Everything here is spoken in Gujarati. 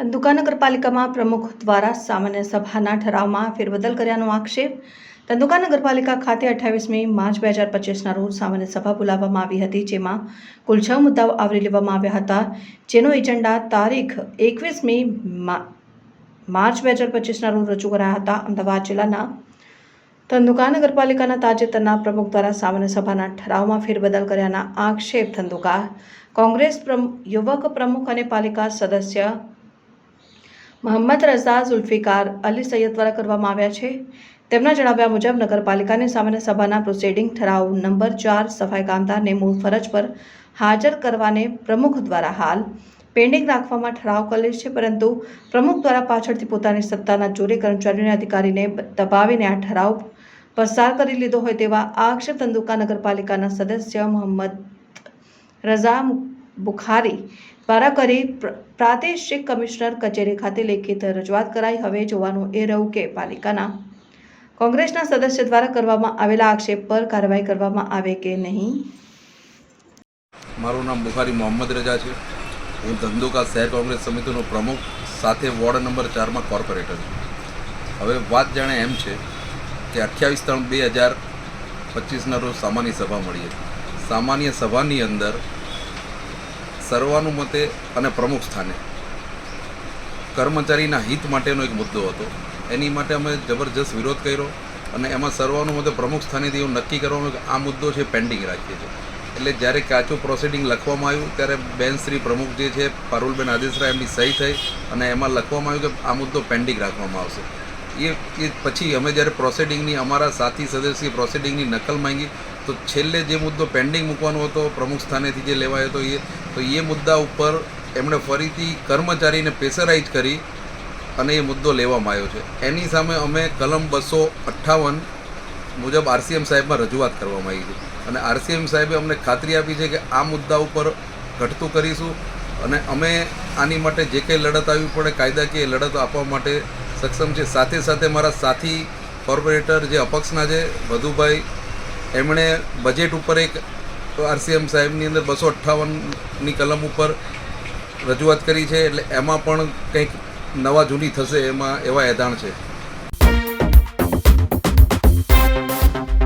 ધંધુકા નગરપાલિકામાં પ્રમુખ દ્વારા સામાન્ય સભાના ઠરાવમાં ફેરબદલ કર્યાનો આક્ષેપ. ધંધુકા નગરપાલિકા ખાતે 28મી માર્ચ 2025ના રોજ સામાન્ય સભા બોલાવવામાં આવી હતી, જેમાં કુલ 6 મુદ્દાઓ આવરી લેવામાં આવ્યા હતા, જેનો એજન્ડા તારીખ 21મી માર્ચ 2025ના રોજ રજૂ કરાયા હતા. અમદાવાદ જિલ્લાના ધંધુકા નગરપાલિકાના તાજેતરના પ્રમુખ દ્વારા સામાન્ય સભાના ઠરાવમાં ફેરબદલ કર્યાના આક્ષેપ ધંધુકા કોંગ્રેસ યુવક પ્રમુખ અને પાલિકા સદસ્ય મોહમ્મદ રઝા ઝુલ્ફિકાર અલી સૈયદ દ્વારા કરવામાં આવ્યા છે. તેમના જણાવ્યા મુજબ નગરપાલિકાની સામાન્ય સભાના પ્રોસિડિંગ ઠરાવ નંબર 4 સફાઈ કામદારને મૂળ ફરજ પર હાજર કરવાને પ્રમુખ દ્વારા હાલ પેન્ડિંગ રાખવામાં ઠરાવ કરેલ છે, પરંતુ પ્રમુખ દ્વારા પાછળથી પોતાની સત્તાના જોરે કર્મચારીઓને અધિકારીને દબાવીને આ ઠરાવ પસાર કરી લીધો હોય તેવા આક્ષેપ ધંધુકા નગરપાલિકાના સદસ્ય મોહમ્મદ રઝા બુખારી દ્વારા કરી પ્રાદેશિક કમિશનર કચેરી ખાતે લેખિત રજૂઆત કરાઈ. હવે જોવાનું એ રહ્યું કે પાલિકાના કોંગ્રેસના સદસ્ય દ્વારા કરવામાં આવેલા આક્ષેપ પર કાર્યવાહી કરવામાં આવે કે નહીં. મારું નામ બુખારી મોહમ્મદ રજા છે. હું ધંધુકા શહેર કોંગ્રેસ સમિતિનો પ્રમુખ સાથે વોર્ડ નંબર 4માં કોર્પોરેટર છું. હવે વાત જાણે એમ છે કે 28/3/2025ના રોજ સામાન્ય સભા મળી હતી. સામાન્ય સભાની અંદર સર્વાનુમતે અને પ્રમુખ સ્થાને કર્મચારીના હિત માટેનો એક મુદ્દો હતો. એની માટે અમે જબરજસ્ત વિરોધ કર્યો અને એમાં સર્વાનુમતે પ્રમુખ સ્થાનેથી એવું નક્કી કરવામાં આવ્યું કે આ મુદ્દો છે પેન્ડિંગ રાખીએ છીએ. એટલે જ્યારે કાચું પ્રોસિડિંગ લખવામાં આવ્યું ત્યારે બેન શ્રી પ્રમુખ જે છે પારુલબેન આદેશરાય એમની સહી થઈ અને એમાં લખવામાં આવ્યું કે આ મુદ્દો પેન્ડિંગ રાખવામાં આવશે. એ પછી અમે જ્યારે પ્રોસિડિંગની અમારા સાથી સદસ્ય પ્રોસિડિંગની નકલ માંગી તો છેલ્લે જે મુદ્દો પેન્ડિંગ મૂકવાનો હતો પ્રમુખ સ્થાનેથી જે લેવાયો હતો એ મુદ્દા ઉપર એમણે ફરીથી કર્મચારીને પ્રેશરાઇઝ કરી અને એ મુદ્દો લેવામાં આવ્યો છે. એની સામે અમે કલમ 258 મુજબ RCM સાહેબમાં રજૂઆત કરવામાં આવી છે અને RCM સાહેબે અમને ખાતરી આપી છે કે આ મુદ્દા ઉપર ઘટતું કરીશું અને અમે આની માટે જે કંઈ લડત આવવી પડે કાયદાકીય લડત આપવા માટે સક્ષમ છે. સાથે સાથે મારા સાથી કોર્પોરેટર જે અપક્ષના છે વધુભાઈ, એમણે બજેટ ઉપર એક RCM સાહેબની અંદર 258ની કલમ ઉપર રજૂઆત કરી છે. એટલે એમાં પણ કંઈક નવા જૂની થશે એમાં એવા એધાણ છે.